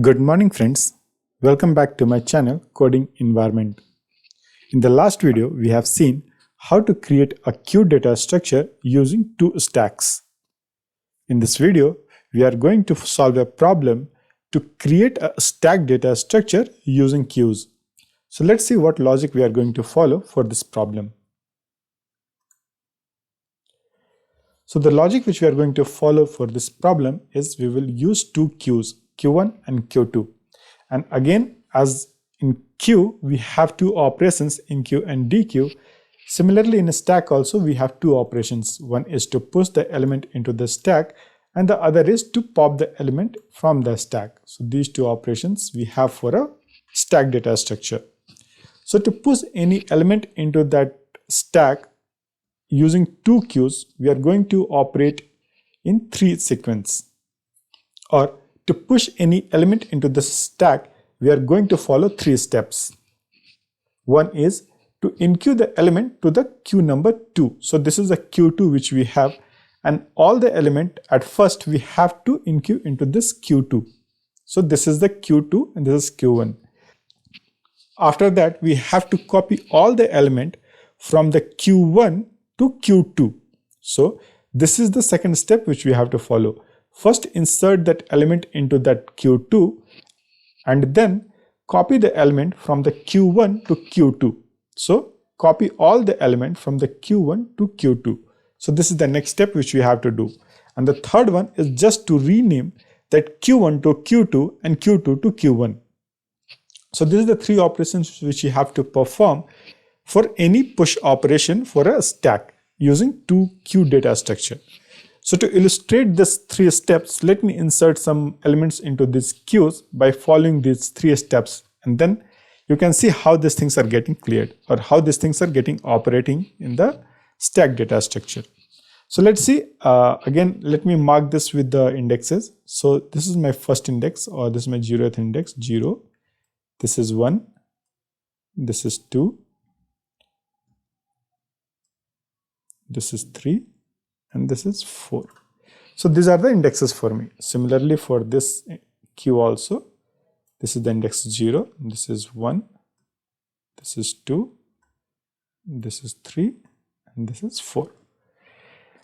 Good morning friends, welcome back to my channel Coding Environment. In the last video we have seen how to create a queue data structure using two stacks. In this video we are going to solve a problem to create a stack data structure using queues. So let's see what logic we are going to follow for this problem. So the logic which we are going to follow for this problem is we will use two queues, Q1 and Q2. And again, as in queue, we have two operations in queue and dequeue. Similarly, in a stack also, we have two operations. One is to push the element into the stack, and the other is to pop the element from the stack. So these two operations we have for a stack data structure. So to push any element into that stack using two queues, we are going to operate in three sequences. Or to push any element into the stack, we are going to follow three steps. One is to enqueue the element to the queue number 2. So this is a Q2 which we have, and all the element at first we have to enqueue into this Q2. So this is the Q2 and this is Q1. After that, we have to copy all the element from the Q1 to Q2. So this is the second step which we have to follow. First insert that element into that Q2 and then copy the element from the Q1 to Q2. So copy all the element from the Q1 to Q2. So this is the next step which we have to do. And the third one is just to rename that Q1 to Q2 and Q2 to Q1. So this is the three operations which you have to perform for any push operation for a stack using two queue data structure. So to illustrate these three steps, let me insert some elements into these queues by following these three steps, and then you can see how these things are getting cleared or how these things are getting operating in the stack data structure. So let's see, again, let me mark this with the indexes. So this is my first index, or this is my 0th index, 0. This is 1. This is 2. This is 3. And this is 4. So these are the indexes for me. Similarly for this queue also, this is the index 0, this is 1, this is 2, this is 3, and this is 4.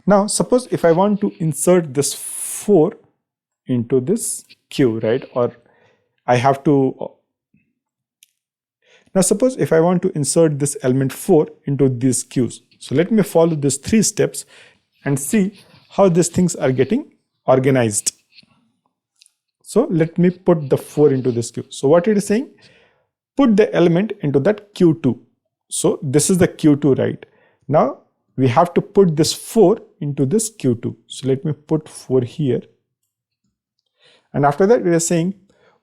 Now suppose if I want to insert this 4 into this queue, right? Or I have to, now suppose if I want to insert this element 4 into these queues. So let me follow these three steps and see how these things are getting organized. So let me put the 4 into this queue. So what it is saying, put the element into that Q2. So this is the Q2, right? Now we have to put this 4 into this Q2. So let me put 4 here. And after that we are saying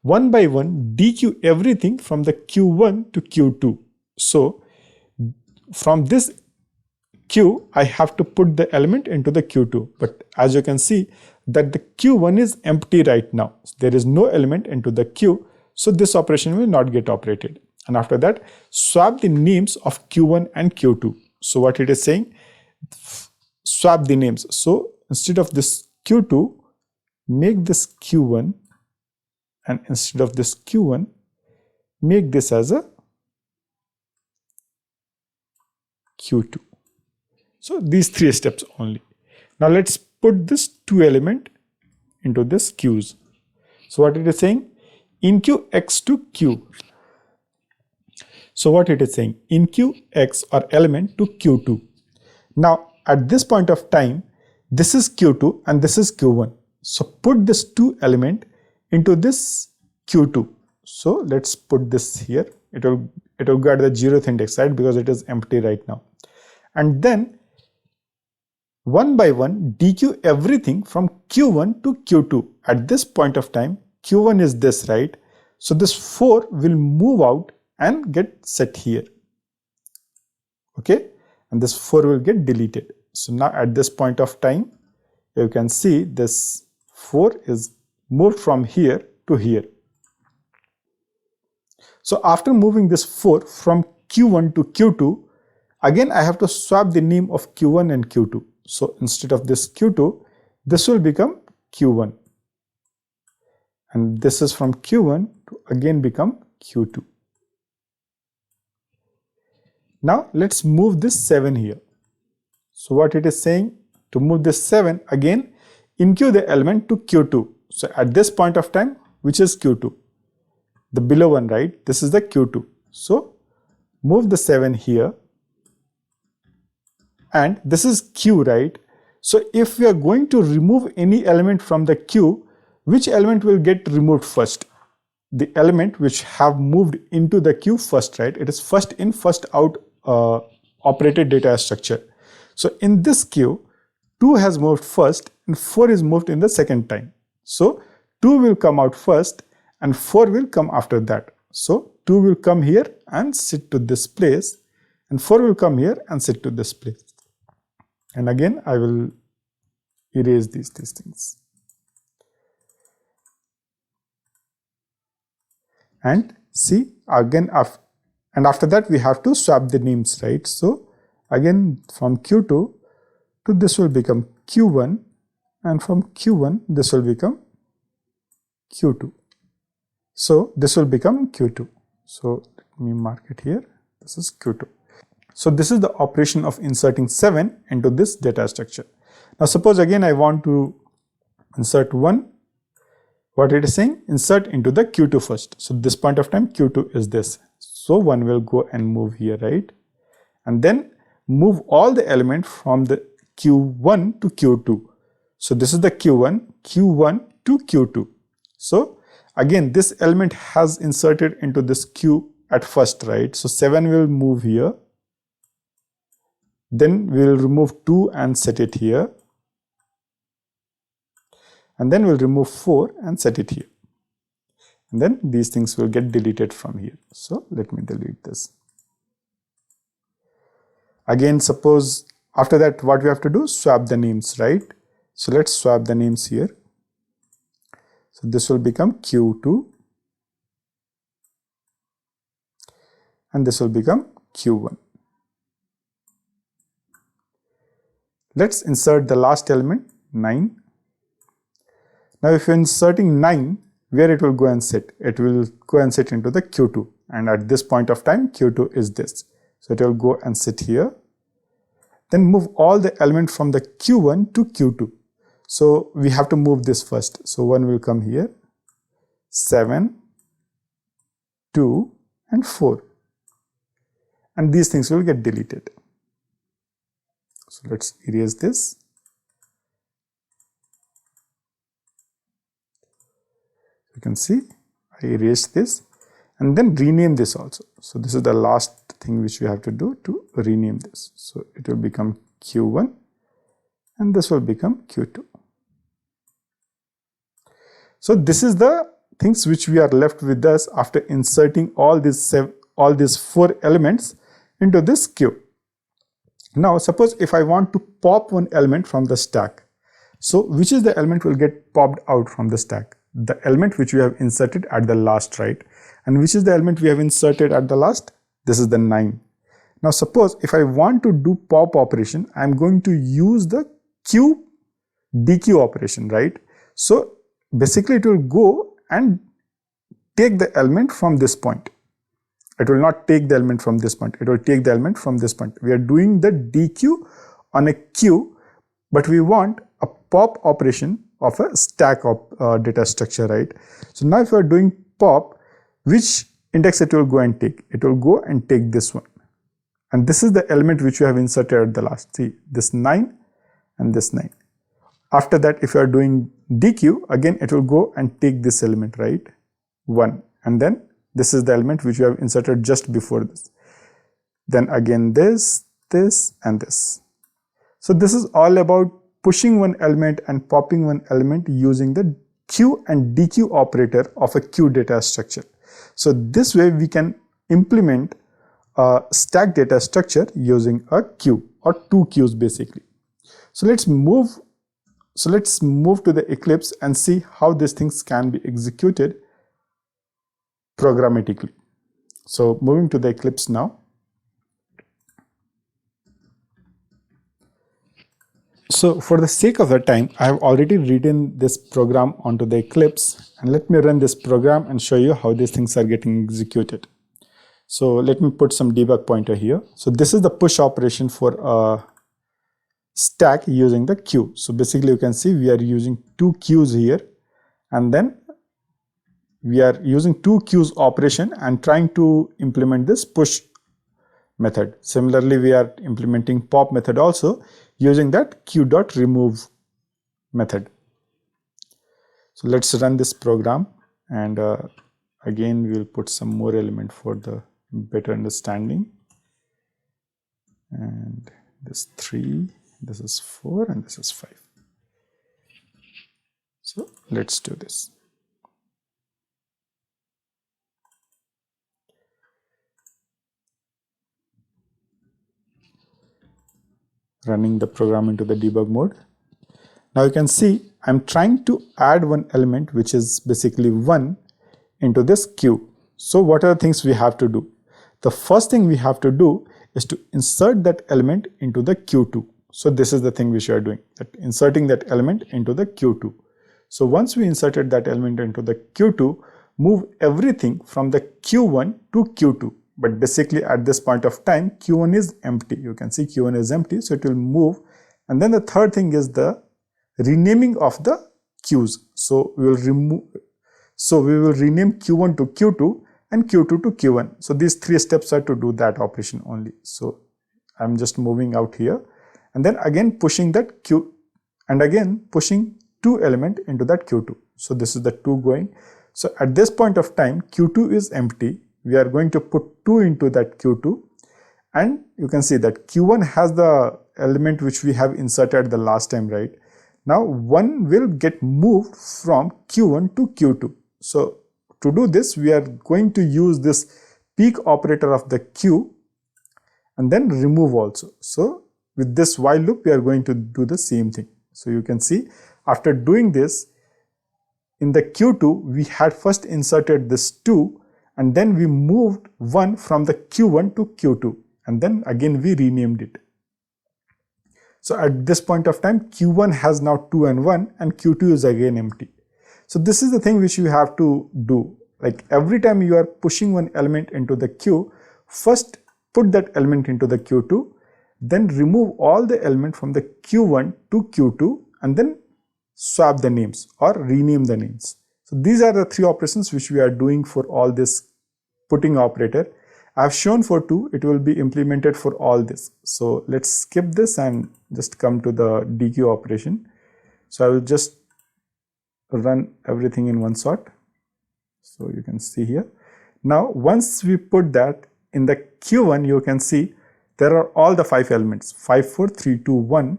one by one dequeue everything from the Q1 to Q2. So from this queue, I have to put the element into the Q2, but as you can see that the Q1 is empty right now. There is no element into the queue, so this operation will not get operated. And after that, swap the names of Q1 and Q2. So what it is saying, swap the names. So instead of this Q2, make this Q1, and instead of this Q1, make this as a Q2. So these three steps only. Now let's put this two element into this queues. So what it is saying, enqueue X to Q. So what it is saying, enqueue X or element to Q2. Now at this point of time, this is Q2 and this is Q1. So put this two element into this Q2. So let's put this here. It will go at the 0th index, right? Because it is empty right now. And then one by one dequeue everything from Q1 to Q2. At this point of time, Q1 is this, right? So this 4 will move out and get set here. Okay, and this 4 will get deleted. So now at this point of time, you can see this 4 is moved from here to here. So after moving this 4 from Q1 to Q2, again I have to swap the name of Q1 and Q2. So instead of this Q2, this will become Q1. and this is from Q1 to again become Q2. Now let's move this 7 here. So what it is saying, to move this 7 again, enqueue the element to Q2. So at this point of time, which is Q2? The below one, right? This is the Q2. So move the 7 here, and this is Q, right? So if we are going to remove any element from the queue, which element will get removed first? The element which have moved into the queue first, right? It is first in, first out operated data structure. So in this queue, 2 has moved first and 4 is moved in the second time. So 2 will come out first and 4 will come after that. So 2 will come here and sit to this place, and 4 will come here and sit to this place. And again, I will erase these things. And see, again, and after that we have to swap the names, right? So again, from Q2 to this will become Q1, and from Q1 this will become Q2. So this will become Q2. So let me mark it here. This is Q2. So this is the operation of inserting 7 into this data structure. Now suppose again I want to insert 1. What it is saying? Insert into the Q2 first. So this point of time Q2 is this. So 1 will go and move here, right? And then move all the elements from the Q1 to Q2. So this is the Q1 to Q2. So again, this element has inserted into this queue at first, right? So 7 will move here. Then we will remove 2 and set it here. And then we'll remove 4 and set it here. And then these things will get deleted from here. So let me delete this. Again, suppose after that what we have to do? Swap the names, right? So let's swap the names here. So this will become Q2 and this will become Q1. Let's insert the last element, 9. Now if you're inserting 9, where it will go and sit? It will go and sit into the Q2, and at this point of time Q2 is this. So it will go and sit here. Then move all the elements from the Q1 to Q2. So we have to move this first. So 1 will come here, 7, 2 and 4. And these things will get deleted. So let's erase this. You can see I erased this, and then rename this also. So this is the last thing which we have to do to rename this. So it will become Q1 and this will become Q2. So this is the things which we are left with us after inserting all these 4 elements into this queue. Now suppose if I want to pop one element from the stack. So which is the element will get popped out from the stack? The element which we have inserted at the last, right? And which is the element we have inserted at the last? This is the 9. Now suppose if I want to do pop operation, I am going to use the Q DQ operation, right? So basically it will go and take the element from this point. It will not take the element from this point. It will take the element from this point. We are doing the DQ on a queue, but we want a pop operation of a stack of data structure, right? So now if you are doing pop, which index it will go and take? It will go and take this one. And this is the element which you have inserted at the last. See, this 9 and this 9. After that, if you are doing DQ, again it will go and take this element, right? 1. And then this is the element which you have inserted just before this. Then again this, and this. So this is all about pushing one element and popping one element using the Q and DQ operator of a queue data structure. So this way we can implement a stack data structure using a queue or 2 queues basically. So let's move to the Eclipse and see how these things can be executed programmatically. So moving to the Eclipse now. So for the sake of the time, I have already written this program onto the Eclipse, and let me run this program and show you how these things are getting executed. So let me put some debug pointer here. So this is the push operation for a stack using the queue. So basically you can see we are using two queues here, and then we are using two queues operation and trying to implement this push method. Similarly, we are implementing pop method also using that queue.remove method. So let's run this program, and again we will put some more element for the better understanding. And this 3, this is 4, and this is 5. So let's do this. Running the program into the debug mode. Now you can see I'm trying to add one element which is basically 1 into this queue. So what are the things we have to do? The first thing we have to do is to insert that element into the Q2. So this is the thing which we are doing, that inserting that element into the Q2. So once we inserted that element into the Q2, move everything from the Q1 to Q2. But basically at this point of time, Q1 is empty. You can see Q1 is empty, so it will move. And then the third thing is the renaming of the queues. So we will rename Q1 to Q2 and Q2 to Q1. So these 3 steps are to do that operation only. So I'm just moving out here, and then again pushing that Q, and again pushing 2 element into that Q2. So this is the 2 going. So at this point of time, Q2 is empty. We are going to put 2 into that Q2, and you can see that Q1 has the element which we have inserted the last time, right? Now 1 will get moved from Q1 to Q2. So to do this, we are going to use this peak operator of the queue and then remove also. So with this while loop, we are going to do the same thing. So you can see after doing this, in the Q2, we had first inserted this 2, and then we moved 1 from the Q1 to Q2, and then again we renamed it. So at this point of time, Q1 has now 2 and 1, and Q2 is again empty. So this is the thing which you have to do. Like every time you are pushing one element into the queue, first put that element into the Q2, then remove all the element from the Q1 to Q2, and then swap the names or rename the names. So these are the 3 operations which we are doing for all this putting operator. I have shown for 2, it will be implemented for all this. So let's skip this and just come to the DQ operation. So I will just run everything in one shot. So you can see here. Now once we put that in the Q1, you can see there are all the 5 elements, 5, 4, 3, 2, 1,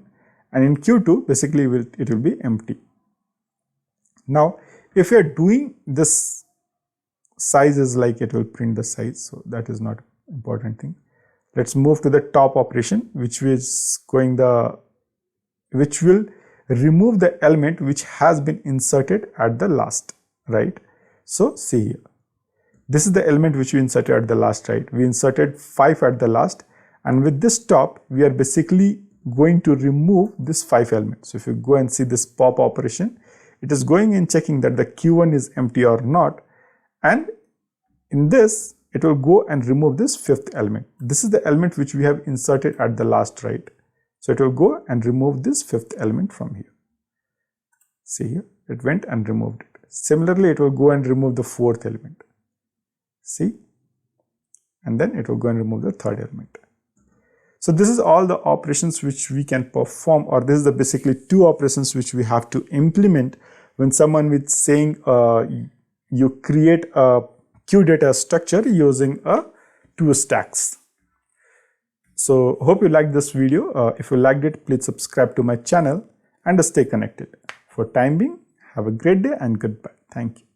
and in Q2 basically it will be empty. Now if you are doing this size is like it will print the size, so that is not important thing. Let's move to the top operation, which will remove the element which has been inserted at the last, right? So see here, this is the element which we inserted at the last, right? We inserted 5 at the last, and with this top we are basically going to remove this 5 elements. So if you go and see this pop operation, it is going and checking that the Q1 is empty or not, and in this it will go and remove this 5th element. This is the element which we have inserted at the last, right? So it will go and remove this 5th element from here. See here, it went and removed it. Similarly, it will go and remove the 4th element. See, and then it will go and remove the 3rd element. So this is all the operations which we can perform, or this is the basically 2 operations which we have to implement when someone is saying you create a queue data structure using 2 stacks. So hope you liked this video. If you liked it, please subscribe to my channel and stay connected. For time being, have a great day and goodbye. Thank you.